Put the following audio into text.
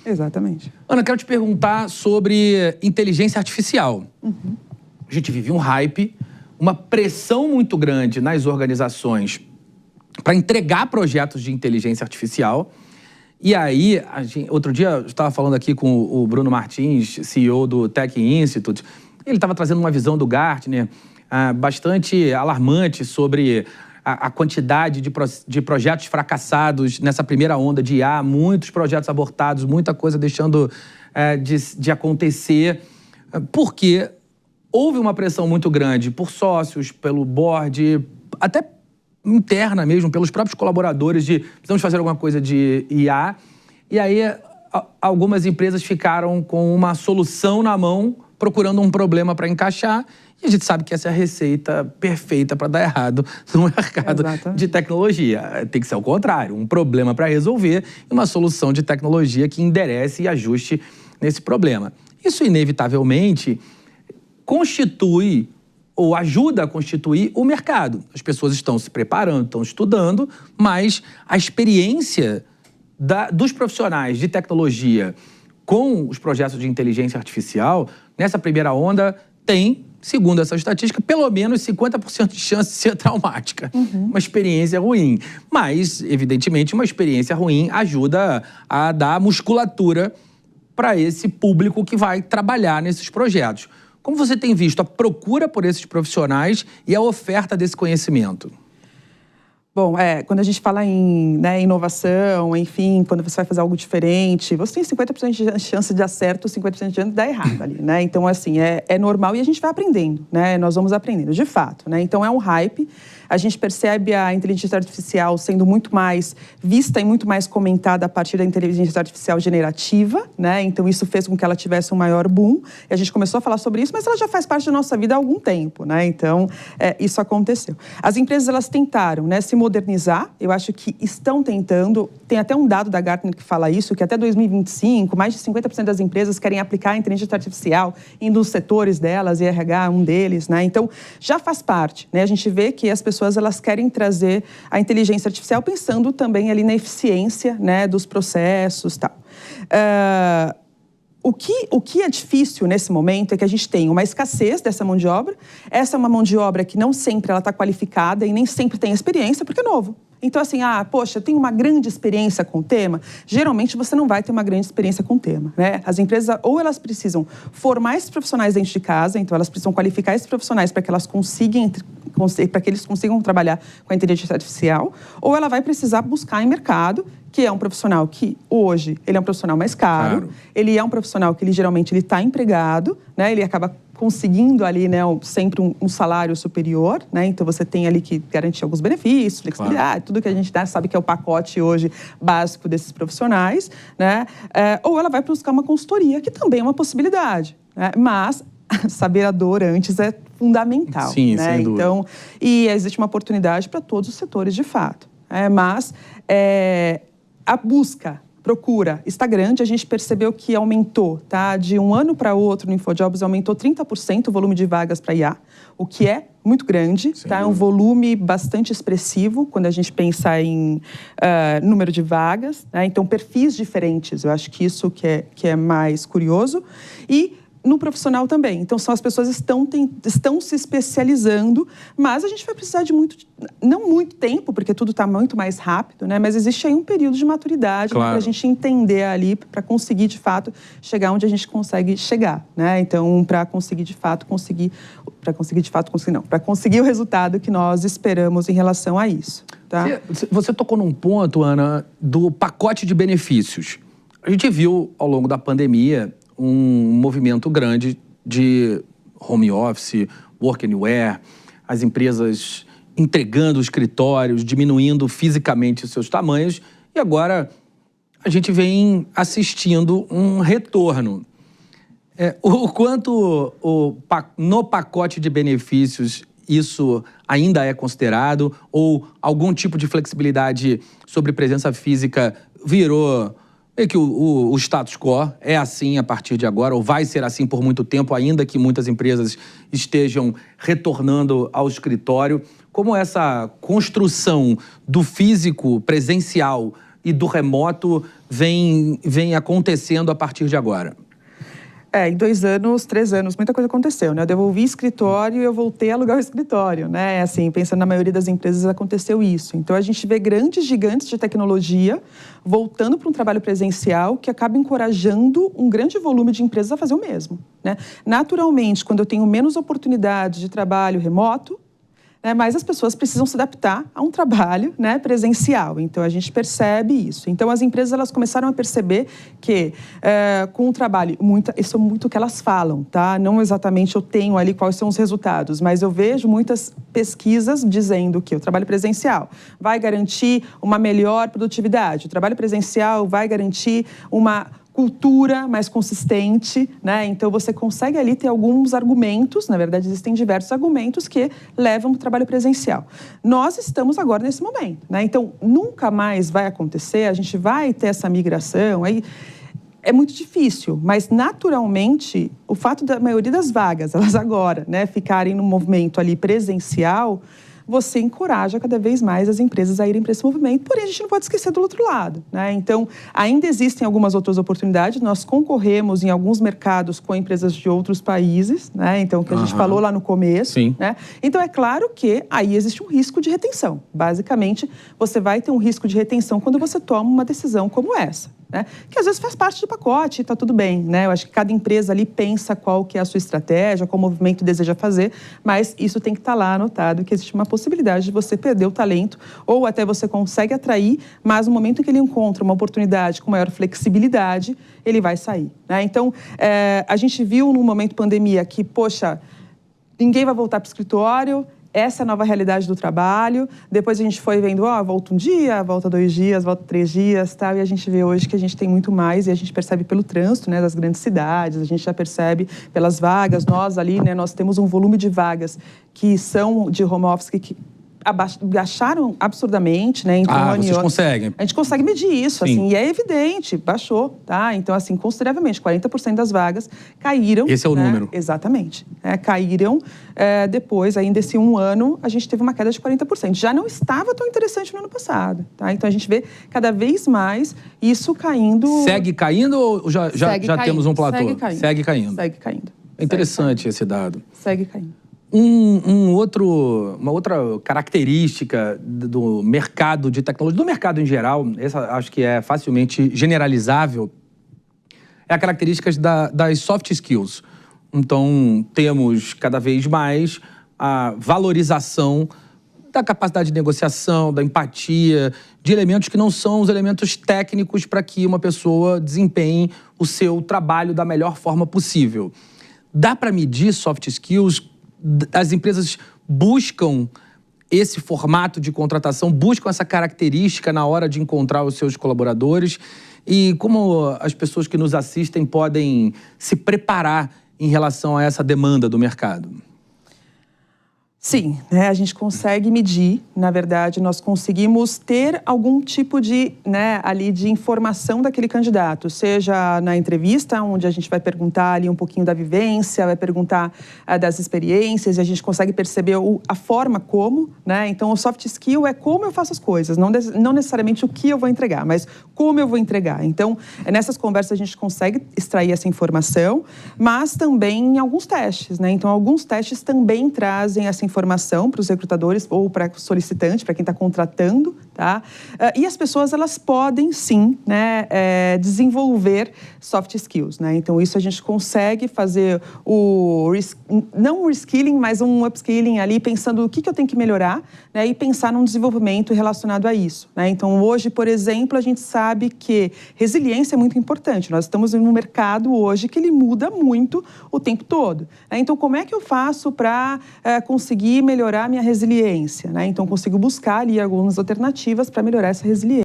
Exatamente. Ana, quero te perguntar sobre inteligência artificial. A gente vive um hype, uma pressão muito grande nas organizações para entregar projetos de inteligência artificial. E aí, outro dia eu estava falando aqui com o Bruno Martins, CEO do Tech Institute. Ele estava trazendo uma visão do Gartner bastante alarmante sobre a quantidade de projetos fracassados nessa primeira onda de IA, muitos projetos abortados, muita coisa deixando de acontecer, porque houve uma pressão muito grande por sócios, pelo board, até interna mesmo, pelos próprios colaboradores de precisamos fazer alguma coisa de IA. E aí algumas empresas ficaram com uma solução na mão, procurando um problema para encaixar. E a gente sabe que essa é a receita perfeita para dar errado no mercado de tecnologia. Tem que ser o contrário, um problema para resolver e uma solução de tecnologia que enderece e ajuste nesse problema. Isso, inevitavelmente, constitui ou ajuda a constituir o mercado. As pessoas estão se preparando, estão estudando, mas a experiência dos profissionais de tecnologia com os projetos de inteligência artificial, nessa primeira onda, tem, segundo essa estatística, pelo menos 50% de chance de ser traumática. Uma experiência ruim. Mas, evidentemente, uma experiência ruim ajuda a dar musculatura para esse público que vai trabalhar nesses projetos. Como você tem visto a procura por esses profissionais e a oferta desse conhecimento? Bom, quando a gente fala em inovação, enfim, quando você vai fazer algo diferente, você tem 50% de chance de acerto, 50% de chance de dar errado ali, né? Então, assim, é normal e a gente vai aprendendo, né? Nós vamos aprendendo, de fato, né? Então, é um hype. A gente percebe a inteligência artificial sendo muito mais vista e muito mais comentada a partir da inteligência artificial generativa, né? Então, isso fez com que ela tivesse um maior boom. E a gente começou a falar sobre isso, mas ela já faz parte da nossa vida há algum tempo, né? Então, isso aconteceu. As empresas, elas tentaram, né, se modernizar. Eu acho que estão tentando. Tem até um dado da Gartner que fala isso, que até 2025, mais de 50% das empresas querem aplicar a inteligência artificial em dos setores delas, e RH é um deles, né? Então, já faz parte, né? A gente vê que as pessoas elas querem trazer a inteligência artificial pensando também ali na eficiência, né, dos processos e tal. O que é difícil nesse momento é que a gente tem uma escassez dessa mão de obra. Essa é uma mão de obra que não sempre ela está qualificada e nem sempre tem experiência, porque é novo. Então, assim, poxa, eu tenho uma grande experiência com o tema. Geralmente, você não vai ter uma grande experiência com o tema, né? As empresas, ou elas precisam formar esses profissionais dentro de casa, então elas precisam qualificar esses profissionais para que eles consigam trabalhar com a inteligência artificial, ou ela vai precisar buscar em mercado, que é um profissional que hoje ele é um profissional mais caro. Ele é um profissional que geralmente ele está empregado, né? Ele acaba conseguindo ali, né, sempre um salário superior, né? Então você tem ali que garantir alguns benefícios, flexibilidade, tudo que a gente sabe que é o pacote hoje básico desses profissionais, né? Ou ela vai buscar uma consultoria, que também é uma possibilidade, né? Mas saber a dor antes é fundamental. Sim, né? sem dúvida. Então, e existe uma oportunidade para todos os setores de fato. Mas a procura está grande, a gente percebeu que aumentou, tá? De um ano para outro no InfoJobs aumentou 30% o volume de vagas para IA, o que é muito grande, tá? É um volume bastante expressivo quando a gente pensa em número de vagas, né? Então perfis diferentes, eu acho que isso que é mais curioso. E no profissional também. Então, as pessoas estão se especializando, mas a gente vai precisar de não muito tempo, porque tudo está muito mais rápido, né? Mas existe aí um período de maturidade para a gente entender ali, para conseguir, de fato, chegar onde a gente consegue chegar, né? Então, para conseguir o resultado que nós esperamos em relação a isso, tá? Você tocou num ponto, Ana, do pacote de benefícios. A gente viu, ao longo da pandemia, um movimento grande de home office, work anywhere, as empresas entregando escritórios, diminuindo fisicamente os seus tamanhos, e agora a gente vem assistindo um retorno. O quanto no pacote de benefícios isso ainda é considerado, ou algum tipo de flexibilidade sobre presença física virou que o status quo é assim a partir de agora, ou vai ser assim por muito tempo, ainda que muitas empresas estejam retornando ao escritório. Como essa construção do físico presencial e do remoto vem acontecendo a partir de agora? Em 2 anos, 3 anos, muita coisa aconteceu, né? Eu devolvi escritório e eu voltei a alugar o escritório, né? Assim, pensando na maioria das empresas, aconteceu isso. Então, a gente vê grandes gigantes de tecnologia voltando para um trabalho presencial que acaba encorajando um grande volume de empresas a fazer o mesmo, né? Naturalmente, quando eu tenho menos oportunidades de trabalho remoto, mas as pessoas precisam se adaptar a um trabalho, né, presencial. Então, a gente percebe isso. Então, as empresas elas começaram a perceber que, com o trabalho, isso é muito o que elas falam, tá? Não exatamente eu tenho ali quais são os resultados, mas eu vejo muitas pesquisas dizendo que o trabalho presencial vai garantir uma melhor produtividade, o trabalho presencial vai garantir uma cultura mais consistente, né? Então, você consegue ali ter alguns argumentos, na verdade, existem diversos argumentos que levam para o trabalho presencial. Nós estamos agora nesse momento, né? Então, nunca mais vai acontecer, a gente vai ter essa migração, aí é muito difícil, mas naturalmente, o fato da maioria das vagas, elas agora, né, ficarem no movimento ali presencial, você encoraja cada vez mais as empresas a irem para esse movimento, porém a gente não pode esquecer do outro lado, né? Então, ainda existem algumas outras oportunidades, nós concorremos em alguns mercados com empresas de outros países, né? Então, que a gente falou lá no começo, sim, né? Então, é claro que aí existe um risco de retenção. Basicamente, você vai ter um risco de retenção quando você toma uma decisão como essa, né? Que às vezes faz parte do pacote e está tudo bem, né? Eu acho que cada empresa ali pensa qual que é a sua estratégia, qual movimento deseja fazer, mas isso tem que estar lá anotado, que existe uma possibilidade de você perder o talento ou até você consegue atrair, mas no momento em que ele encontra uma oportunidade com maior flexibilidade, ele vai sair, né? Então, a gente viu no momento pandemia que, poxa, ninguém vai voltar para o escritório, essa é a nova realidade do trabalho. Depois a gente foi vendo, volta um dia, volta 2 dias, volta 3 dias, tal. E a gente vê hoje que a gente tem muito mais e a gente percebe pelo trânsito, né, das grandes cidades, a gente já percebe pelas vagas. Nós ali, né, nós temos um volume de vagas que são de home office que baixaram absurdamente, né? Então, vocês conseguem? A gente consegue medir isso, assim, e é evidente, baixou, tá? Então, assim, consideravelmente, 40% das vagas caíram. Esse é o número. Exatamente. Caíram depois, ainda esse 1 ano, a gente teve uma queda de 40%. Já não estava tão interessante no ano passado, tá? Então, a gente vê cada vez mais isso caindo. Segue caindo ou já temos um platô? Segue caindo. Segue caindo. Segue caindo. É interessante esse dado. Segue caindo. Uma outra característica do mercado de tecnologia, do mercado em geral, essa acho que é facilmente generalizável, é a característica das soft skills. Então, temos cada vez mais a valorização da capacidade de negociação, da empatia, de elementos que não são os elementos técnicos para que uma pessoa desempenhe o seu trabalho da melhor forma possível. Dá para medir soft skills? As empresas buscam esse formato de contratação, buscam essa característica na hora de encontrar os seus colaboradores? E como as pessoas que nos assistem podem se preparar em relação a essa demanda do mercado? Sim, a gente consegue medir, na verdade, nós conseguimos ter algum tipo de, ali de informação daquele candidato, seja na entrevista, onde a gente vai perguntar ali um pouquinho da vivência, vai perguntar das experiências, e a gente consegue perceber a forma como, Então, o soft skill é como eu faço as coisas, não necessariamente o que eu vou entregar, mas como eu vou entregar. Então, nessas conversas a gente consegue extrair essa informação, mas também em alguns testes, Então, alguns testes também trazem essa informação para os recrutadores ou para o solicitante, para quem está contratando, tá? E as pessoas, elas podem, sim, desenvolver soft skills, Então, isso a gente consegue fazer não um reskilling, mas um upskilling ali, pensando o que eu tenho que melhorar, e pensar num desenvolvimento relacionado a isso, Então, hoje, por exemplo, a gente sabe que resiliência é muito importante. Nós estamos em um mercado hoje que ele muda muito o tempo todo, Então, como é que eu faço para conseguir melhorar minha resiliência, Então, consigo buscar ali algumas alternativas para melhorar essa resiliência.